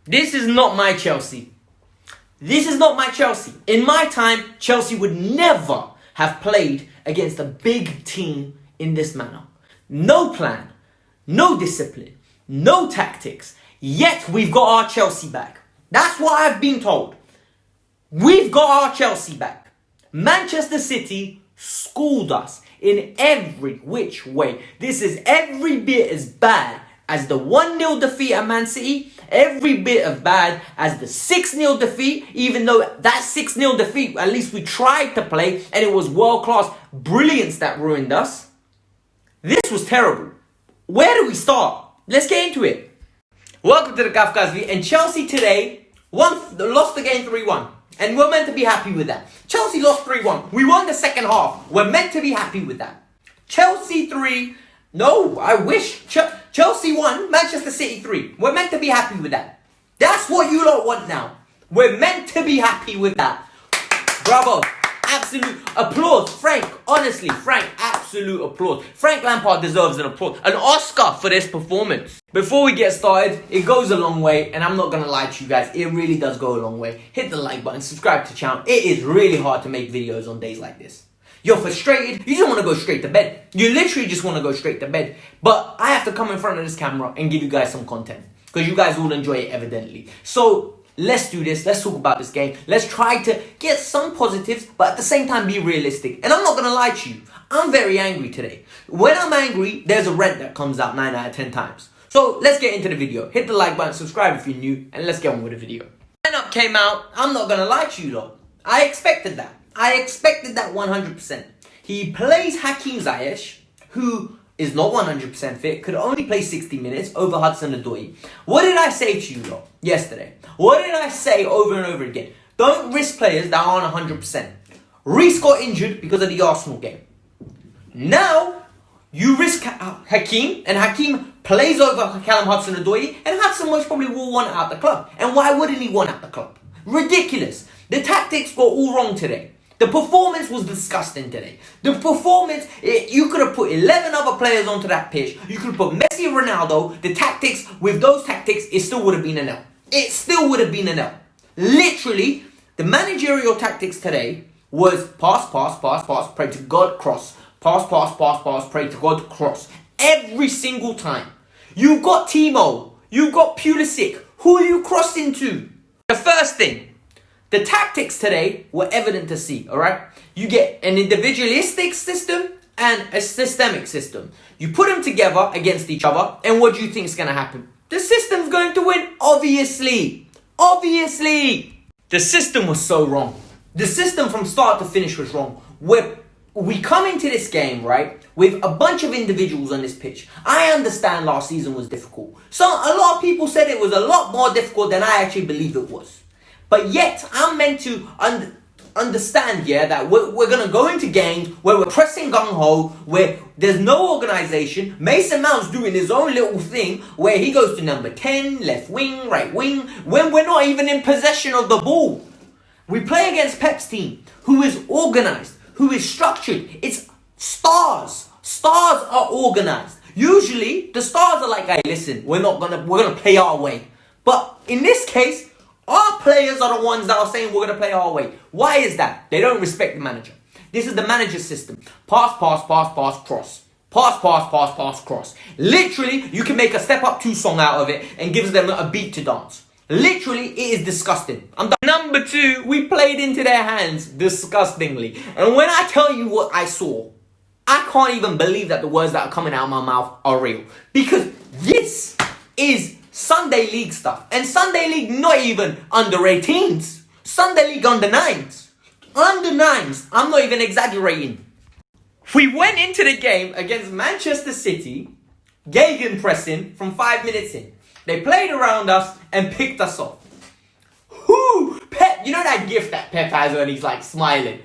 This is not my Chelsea. This is not my Chelsea. In my time, Chelsea would never have played against a big team in this manner. No plan, no discipline, no tactics. Yet we've got our Chelsea back. That's what I've been told. We've got our Chelsea back. Manchester City schooled us in every which way. This is every bit as bad as the 1-0 defeat at Man City. Every bit as bad as the 6-0 defeat. Even though that 6-0 defeat, at least we tried to play and it was world-class brilliance that ruined us. This was terrible. Where do we start? Let's get into it. Welcome to the Kafka's and Chelsea today lost the game 3-1. And we're meant to be happy with that. Chelsea lost 3-1. We won the second half. We're meant to be happy with that. Chelsea 3. No, I wish. Chelsea 1, Manchester City 3. We're meant to be happy with that. That's what you lot want now. We're meant to be happy with that. Bravo. Absolute applause. Frank, honestly, Frank, absolute applause. Frank Lampard deserves an applause. An Oscar for this performance. Before we get started, it goes a long way, and I'm not going to lie to you guys, it really does go a long way. Hit the like button, subscribe to the channel. It is really hard to make videos on days like this. You're frustrated, you just want to go straight to bed. You literally just want to go straight to bed. But I have to come in front of this camera and give you guys some content. Because you guys will enjoy it evidently. So, let's do this. Let's talk about this game. Let's try to get some positives, but at the same time be realistic. And I'm not going to lie to you. I'm very angry today. When I'm angry, there's a rant that comes out 9 out of 10 times. So let's get into the video. Hit the like button, subscribe if you're new, and let's get on with the video. Lineup came out. I'm not going to lie to you though. I expected that. I expected that 100%. He plays Hakim Ziyech, who is not 100% fit, could only play 60 minutes over Hudso-Odoi. What did I say to you lot yesterday? What did I say over and over again? Don't risk players that aren't 100%. Reece got injured because of the Arsenal game. Now, you risk Hakim, and Hakim plays over Callum Hudson-Odoi, and Hudson most probably will want out the club. And why wouldn't he want out the club? Ridiculous. The tactics were all wrong today. The performance was disgusting today. The performance, you could have put 11 other players onto that pitch. You could have put Messi and Ronaldo. The tactics, with those tactics, it still would have been an L. It still would have been an L. Literally, the managerial tactics today was pass, pass, pass, pass, pray to God, cross. Pass, pass, pass, pass, pray to God, cross. Every single time. You've got Timo. You've got Pulisic. Who are you crossing to? The first thing. The tactics today were evident to see, alright? You get an individualistic system and a systemic system. You put them together against each other, and what do you think is going to happen? The system's going to win, obviously. Obviously. The system was so wrong. The system from start to finish was wrong. We come into this game, right, with a bunch of individuals on this pitch. I understand last season was difficult. So a lot of people said it was a lot more difficult than I actually believe it was. But yet, I'm meant to understand, yeah, that we're going to go into games where we're pressing gung-ho, where there's no organisation. Mason Mount's doing his own little thing, where he goes to number 10, left wing, right wing, when we're not even in possession of the ball. We play against Pep's team, who is organised, who is structured. It's stars. Stars are organised. Usually, the stars are like, hey, listen, we're gonna play our way. But in this case, our players are the ones that are saying we're going to play our way. Why is that? They don't respect the manager. This is the manager's system. Pass, pass, pass, pass, cross. Pass, pass, pass, pass, cross. Literally, you can make a Step Up 2 song out of it and gives them a beat to dance. Literally, it is disgusting. Number 2, we played into their hands disgustingly. And when I tell you what I saw, I can't even believe that the words that are coming out of my mouth are real. Because this is Sunday League stuff. And Sunday League not even under 18s. Sunday League under 9s. Under 9s. I'm not even exaggerating. We went into the game against Manchester City, gegenpressing from 5 minutes in. They played around us and picked us off. Pep, you know that gift that Pep has when he's like smiling?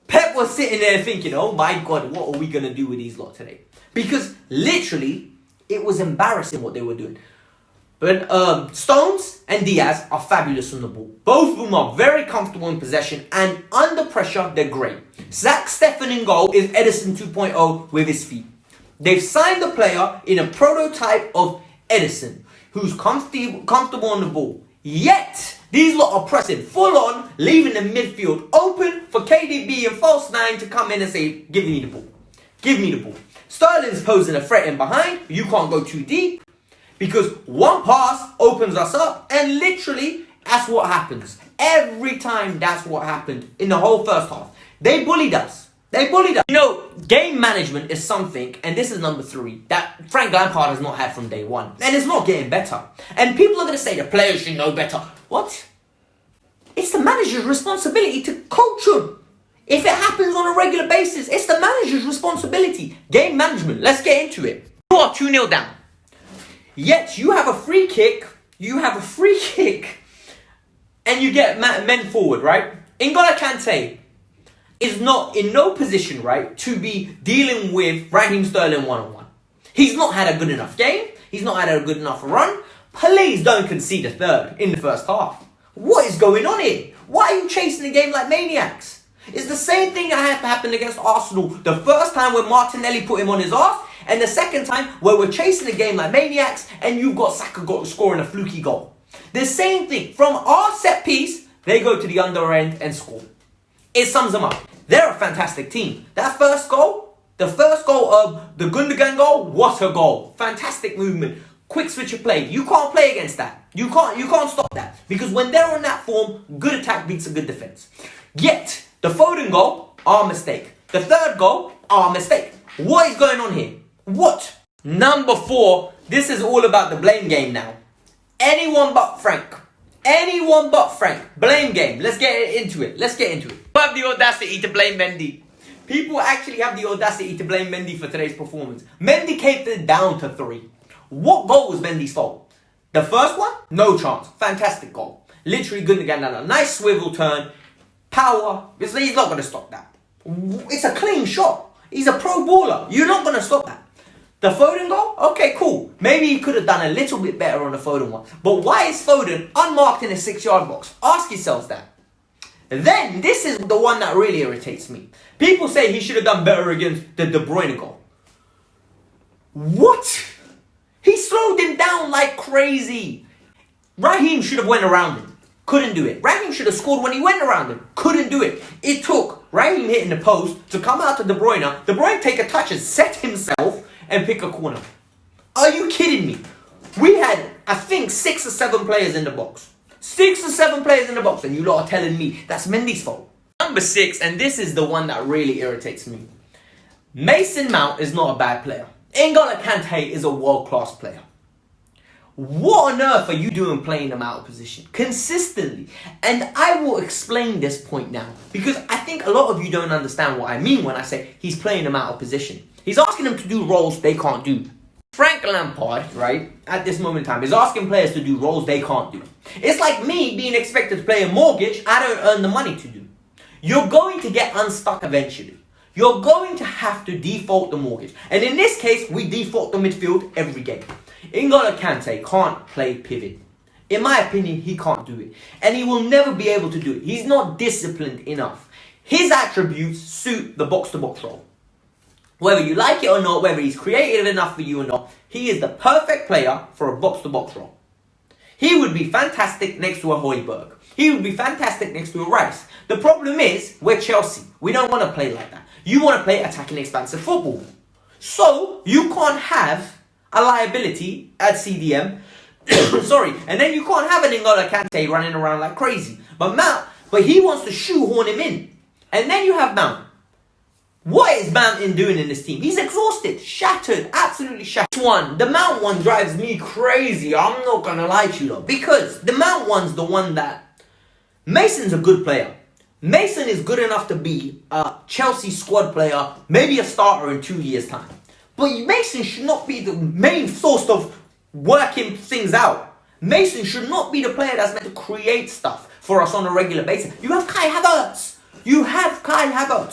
Pep was sitting there thinking, oh my God, what are we going to do with these lot today? Because literally, it was embarrassing what they were doing. But Stones and Diaz are fabulous on the ball. Both of them are very comfortable in possession, and under pressure, they're great. Zach Steffen in goal is Edison 2.0 with his feet. They've signed a player in a prototype of Edison, who's comfortable on the ball. Yet, these lot are pressing full on, leaving the midfield open for KDB and false 9 to come in and say, give me the ball. Give me the ball. Sterling's posing a threat in behind. You can't go too deep. Because one pass opens us up, and literally, that's what happens. Every time, that's what happened in the whole first half. They bullied us. They bullied us. You know, game management is something, and this is number 3, that Frank Lampard has not had from day one. And it's not getting better. And people are going to say the players should know better. What? It's the manager's responsibility to coach them. If it happens on a regular basis, it's the manager's responsibility. Game management, let's get into it. You are 2-0 down. Yet you have a free kick, and you get men forward, right? N'Golo Kante is not in no position, right, to be dealing with Raheem Sterling one-on-one. He's not had a good enough game. He's not had a good enough run. Please don't concede a third in the first half. What is going on here? Why are you chasing the game like maniacs? It's the same thing that happened against Arsenal. The first time when Martinelli put him on his arse, and the second time where we're chasing the game like maniacs, and you've got Saka scoring a fluky goal. The same thing. From our set piece, they go to the under end and score. It sums them up. They're a fantastic team. That first goal, the first goal of the Gundogan goal, what a goal. Fantastic movement. Quick switch of play. You can't play against that. You can't stop that. Because when they're on that form, good attack beats a good defense. Yet, the Foden goal, our mistake. The third goal, our mistake. What is going on here? What? Number 4, this is all about the blame game now. Anyone but Frank. Anyone but Frank. Blame game. Let's get into it. People have the audacity to blame Mendy. People actually have the audacity to blame Mendy for today's performance. Mendy came down to 3. What goal was Mendy's fault? The first one? No chance. Fantastic goal. Literally good again. A nice swivel turn. Power. He's not going to stop that. It's a clean shot. He's a pro baller. You're not going to stop that. The Foden goal? Okay, cool. Maybe he could have done a little bit better on the Foden one. But why is Foden unmarked in a 6-yard box? Ask yourselves that. Then, this is the one that really irritates me. People say he should have done better against the De Bruyne goal. What? He slowed him down like crazy. Raheem should have went around him. Couldn't do it. Raheem should have scored when he went around him. Couldn't do it. It took Raheem hitting the post to come out to De Bruyne. De Bruyne take a touch and set himself and pick a corner. Are you kidding me? We had, I think, 6 or 7 players in the box. 6 or 7 players in the box, and you lot are telling me that's Mendy's fault. Number 6, and this is the one that really irritates me. Mason Mount is not a bad player. N'Golo Kante is a world-class player. What on earth are you doing playing him out of position consistently? And I will explain this point now, because I think a lot of you don't understand what I mean when I say he's playing him out of position. He's asking them to do roles they can't do. Frank Lampard, right, at this moment in time, is asking players to do roles they can't do. It's like me being expected to play a mortgage I don't earn the money to do. You're going to get unstuck eventually. You're going to have to default the mortgage. And in this case, we default the midfield every game. N'Golo Kante can't play pivot. In my opinion, he can't do it. And he will never be able to do it. He's not disciplined enough. His attributes suit the box-to-box role. Whether you like it or not, whether he's creative enough for you or not, he is the perfect player for a box-to-box role. He would be fantastic next to a Højbjerg. He would be fantastic next to a Rice. The problem is, we're Chelsea. We don't want to play like that. You want to play attacking expansive football. So, you can't have a liability at CDM. Sorry. And then you can't have an N'Golo Kante running around like crazy. But he wants to shoehorn him in. And then you have Mount. What is Mount doing in this team? He's exhausted, shattered, absolutely shattered. The Mount one drives me crazy. I'm not going to lie to you though. Because the Mount one's the one that... Mason's a good player. Mason is good enough to be a Chelsea squad player, maybe a starter in 2 years' time. But Mason should not be the main source of working things out. Mason should not be the player that's meant to create stuff for us on a regular basis. You have Kai Havertz.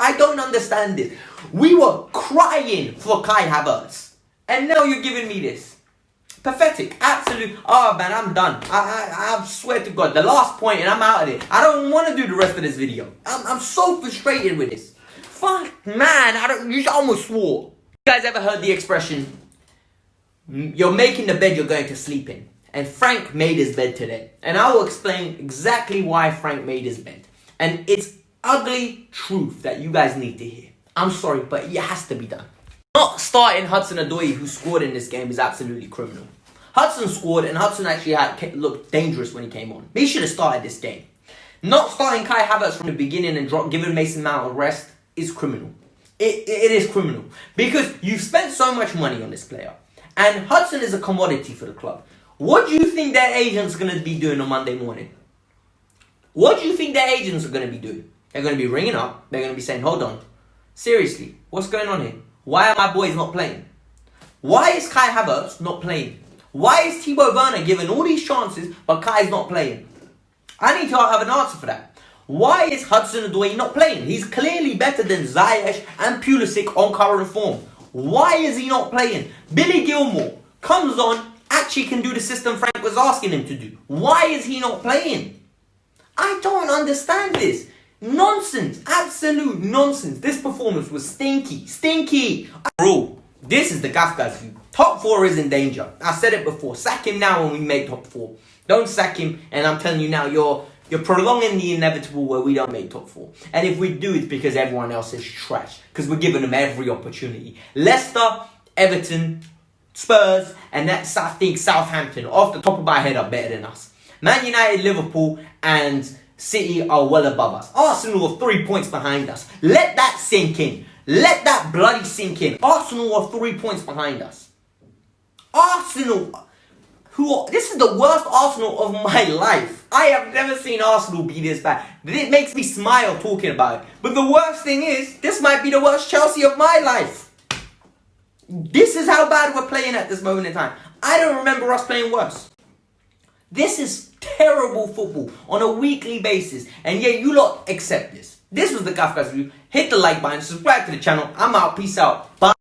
I don't understand this. We were crying for Kai Havertz. And now you're giving me this. Pathetic. Absolute. Oh man, I'm done. I swear to God. The last point and I'm out of it. I don't want to do the rest of this video. I'm so frustrated with this. Fuck man. You almost swore. You guys ever heard the expression, you're making the bed you're going to sleep in? And Frank made his bed today. And I will explain exactly why Frank made his bed. And it's ugly truth that you guys need to hear. I'm sorry, but it has to be done. Not starting Hudso-Odoi, who scored in this game, is absolutely criminal. Hudson scored, and Hudson actually looked dangerous when he came on. He should have started this game. Not starting Kai Havertz from the beginning and giving Mason Mount a rest is criminal. It is criminal. Because you've spent so much money on this player. And Hudson is a commodity for the club. What do you think their agents are going to be doing on Monday morning? What do you think their agents are going to be doing? They're going to be ringing up. They're going to be saying, hold on. Seriously, what's going on here? Why are my boys not playing? Why is Kai Havertz not playing? Why is Thibaut Werner given all these chances, but Kai's not playing? I need to have an answer for that. Why is Hudson-Odoi not playing? He's clearly better than Ziyech and Pulisic on current form. Why is he not playing? Billy Gilmour comes on, actually can do the system Frank was asking him to do. Why is he not playing? I don't understand this. Nonsense. Absolute nonsense. This performance was stinky. Stinky. Bro, this is the Kafka's view. Top 4 is in danger. I said it before. Sack him now when we make top 4. Don't sack him, and I'm telling you now, you're prolonging the inevitable where we don't make top 4. And if we do, it's because everyone else is trash. Because we're giving them every opportunity. Leicester, Everton, Spurs, and that's, I think, Southampton, off the top of my head, are better than us. Man United, Liverpool, and City are well above us. Arsenal are 3 points behind us. Let that sink in. Let that bloody sink in. Arsenal are 3 points behind us. Arsenal, this is the worst Arsenal of my life. I have never seen Arsenal be this bad. It makes me smile talking about it. But the worst thing is, this might be the worst Chelsea of my life. This is how bad we're playing at this moment in time. I don't remember us playing worse. This is terrible football on a weekly basis. And yet you lot accept this. This was the Kafka's View. Hit the like button, subscribe to the channel. I'm out. Peace out. Bye.